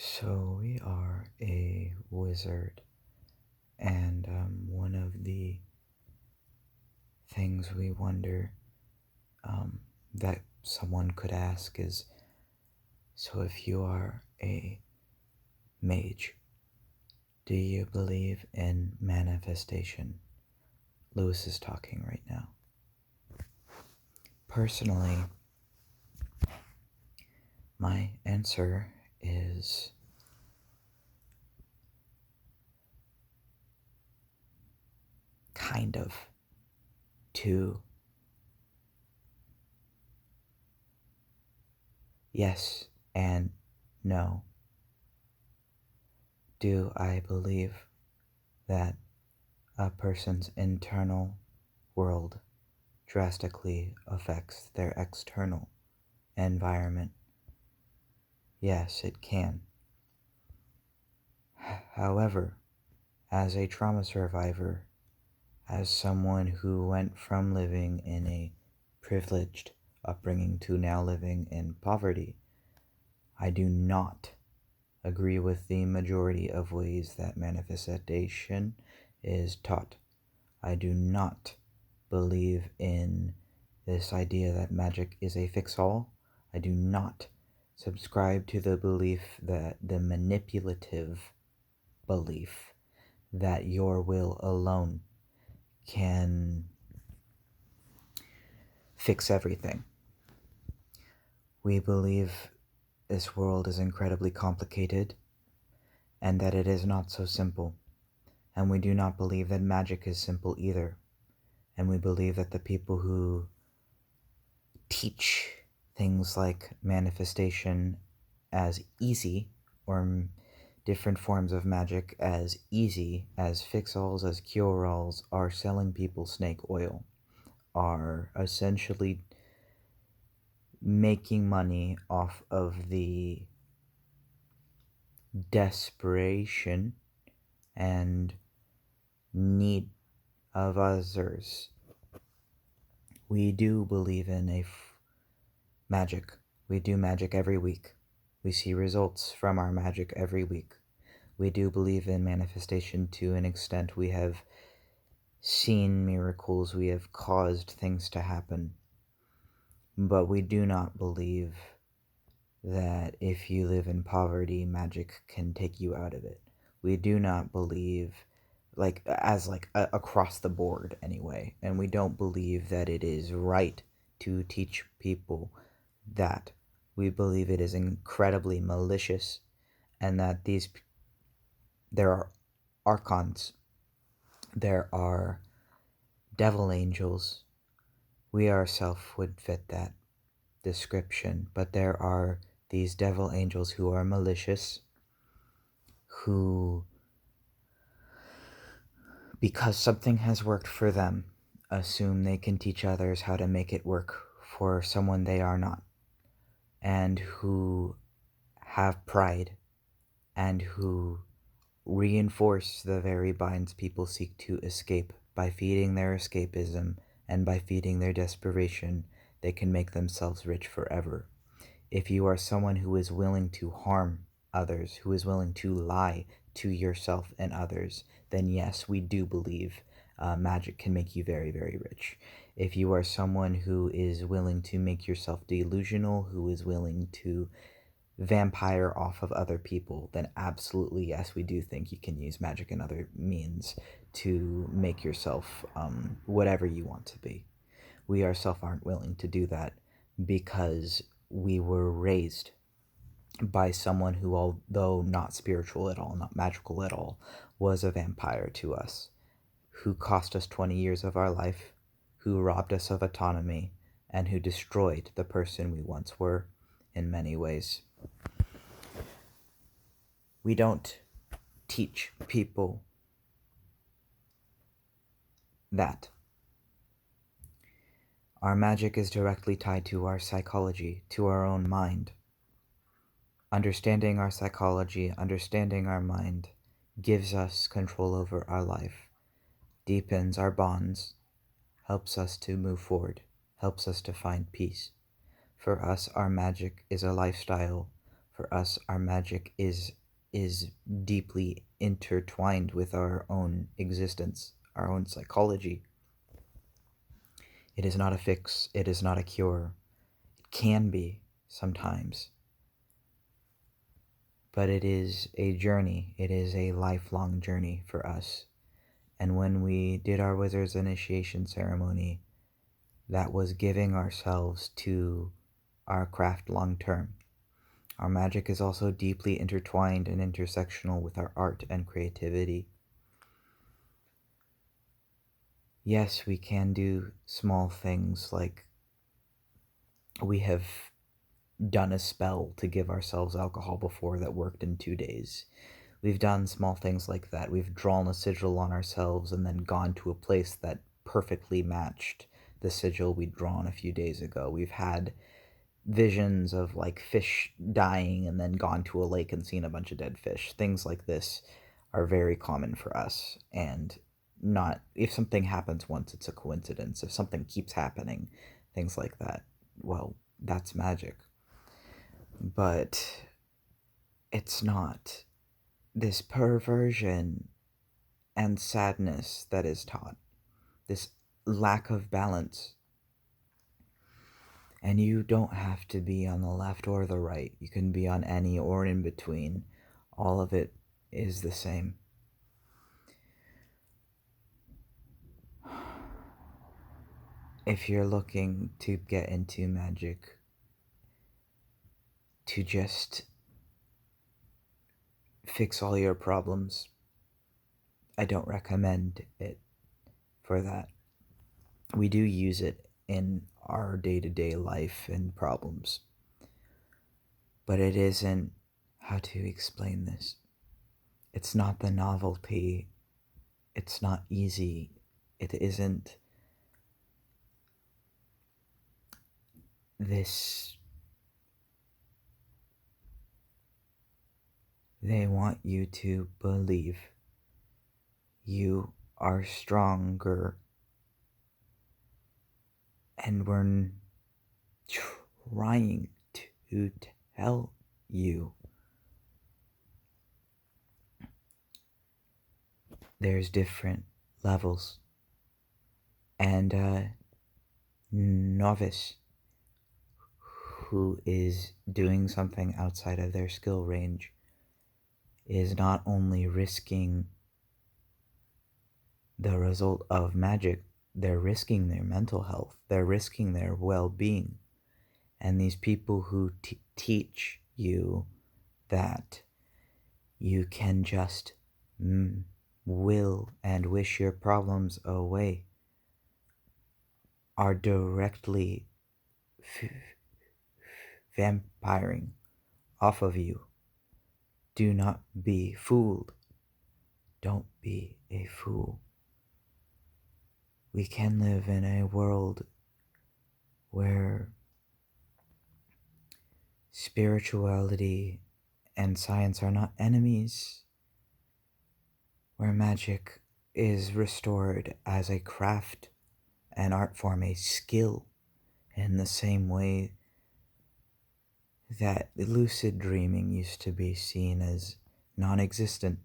So we are a wizard, and one of the things we wonder um, that someone could ask is, so if you are a mage, do you believe in manifestation? Luise is talking right now. Personally, my answer is kind of to yes and no. Do I believe that a person's internal world drastically affects their external environment? Yes, it can. However, as a trauma survivor, as someone who went from living in a privileged upbringing to now living in poverty, I do not agree with the majority of ways that manifestation is taught. I do not believe in this idea that magic is a fix-all. I do not subscribe to the belief that the manipulative belief that your will alone can fix everything. We believe this world is incredibly complicated and that it is not so simple. And we do not believe that magic is simple either. And we believe that the people who teach things like manifestation as easy, or different forms of magic as easy, as fix-alls, as cure-alls, are selling people snake oil, are essentially making money off of the desperation and need of others. We do believe in magic. We do magic every week. We see results from our magic every week. We do believe in manifestation to an extent. We have seen miracles. We have caused things to happen. But we do not believe that if you live in poverty, magic can take you out of it. We do not believe, across the board anyway, and we don't believe that it is right to teach people that. We believe it is incredibly malicious, and that there are archons, there are devil angels. We ourselves would fit that description, but there are these devil angels who are malicious, who, because something has worked for them, assume they can teach others how to make it work for someone they are not, and who have pride, and who reinforce the very binds people seek to escape. By feeding their escapism and by feeding their desperation, they can make themselves rich forever. If you are someone who is willing to harm others, who is willing to lie to yourself and others, then yes, we do believe magic can make you very, very rich. If you are someone who is willing to make yourself delusional, who is willing to vampire off of other people, then absolutely yes, we do think you can use magic and other means to make yourself whatever you want to be. We ourselves aren't willing to do that because we were raised by someone who, although not spiritual at all, not magical at all, was a vampire to us, who cost us 20 years of our life, who robbed us of autonomy, and who destroyed the person we once were in many ways. We don't teach people that. Our magic is directly tied to our psychology, to our own mind. Understanding our psychology, understanding our mind, gives us control over our life, deepens our bonds, helps us to move forward, helps us to find peace. For us, our magic is a lifestyle. For us, our magic is deeply intertwined with our own existence, our own psychology. It is not a fix, it is not a cure. It can be sometimes, but it is a journey. It is a lifelong journey for us. And when we did our wizard's initiation ceremony, that was giving ourselves to our craft long term. Our magic is also deeply intertwined and intersectional with our art and creativity. Yes, we can do small things like we have done a spell to give ourselves alcohol before that worked in 2 days. We've done small things like that. We've drawn a sigil on ourselves and then gone to a place that perfectly matched the sigil we'd drawn a few days ago. We've had visions of like fish dying and then gone to a lake and seen a bunch of dead fish. Things like this are very common for us, and not if something happens once it's a coincidence. If something keeps happening, things like that, well, that's magic. But it's not this perversion and sadness that is taught, this lack of balance. And you don't have to be on the left or the right. You can be on any or in between. All of it is the same. If you're looking to get into magic, to just fix all your problems, I don't recommend it for that. We do use it in our day-to-day life and problems, but it isn't, how to explain this? It's not the novelty. It's not easy. It isn't this. They want you to believe you are stronger, and we're trying to tell you there's different levels, and a novice who is doing something outside of their skill range is not only risking the result of magic, they're risking their mental health, they're risking their well-being. And these people who teach you that you can just will and wish your problems away are directly vampiring off of you. Do not be fooled. Don't be a fool. We can live in a world where spirituality and science are not enemies, where magic is restored as a craft, an art form, a skill, in the same way that lucid dreaming used to be seen as non-existent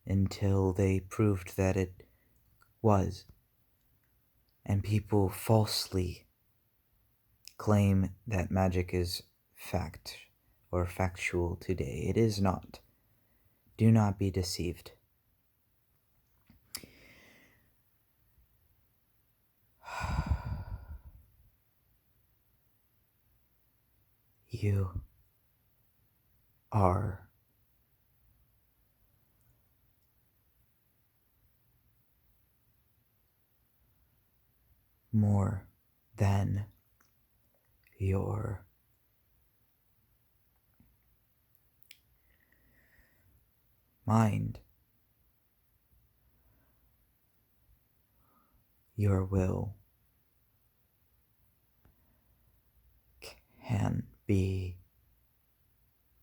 until they proved that it was. And people falsely claim that magic is fact or factual today. It is not. Do not be deceived. You are more than your mind, your will can be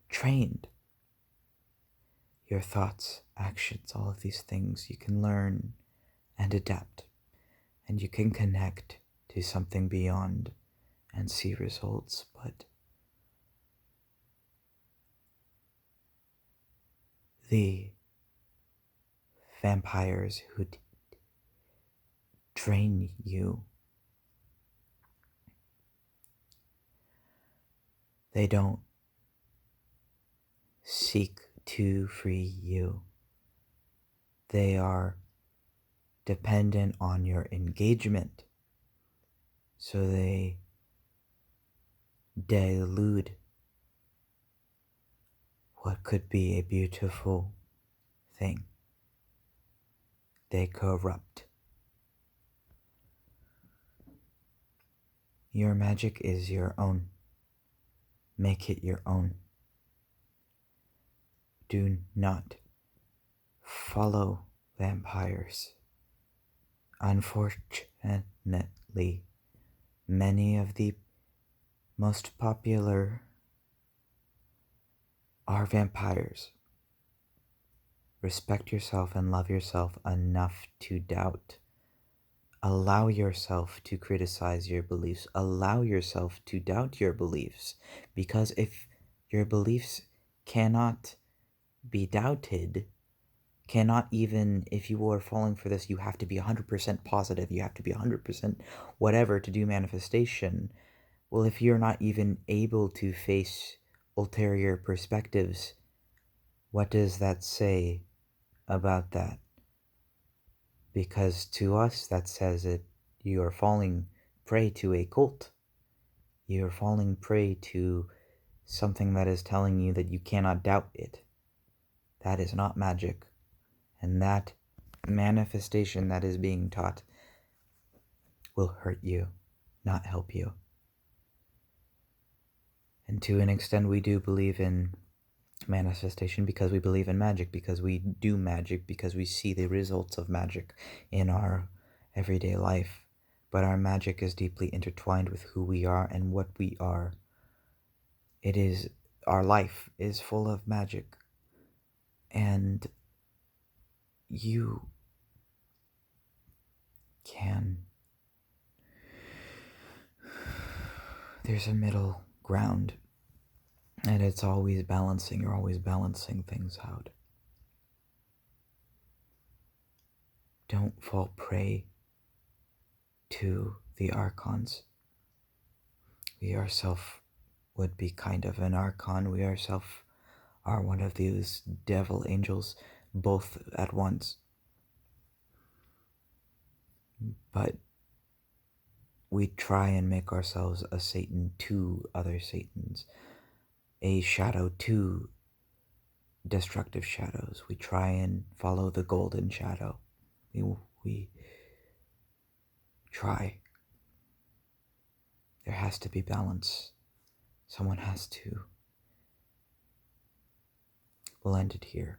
trained. Your thoughts, actions, all of these things you can learn and adapt, and you can connect to something beyond and see results, but the vampires who drain you, they don't seek to free you. They are dependent on your engagement, so they delude what could be a beautiful thing. They corrupt. Your magic is your own. Make it your own. Do not follow vampires. Unfortunately, many of the most popular are vampires. Respect yourself and love yourself enough to doubt. Allow yourself to criticize your beliefs. Allow yourself to doubt your beliefs. Because if your beliefs cannot be doubted, cannot even, if you are falling for this, you have to be 100% positive, you have to be 100% whatever to do manifestation. Well, if you're not even able to face ulterior perspectives, what does that say about that? Because to us, that says that you are falling prey to a cult. You are falling prey to something that is telling you that you cannot doubt it. That is not magic. And that manifestation that is being taught will hurt you, not help you. And to an extent, we do believe in manifestation because we believe in magic, because we do magic, because we see the results of magic in our everyday life. But our magic is deeply intertwined with who we are and what we are. Our life is full of magic. And you can, there's a middle ground, and it's always balancing. You're always balancing things out. Don't fall prey to the archons. We ourselves would be kind of an archon. We ourselves are one of these devil angels, both at once. But we try and make ourselves a Satan to other Satans, a shadow to destructive shadows. We try and follow the golden shadow. We try. There has to be balance. Someone has to. We'll end it here.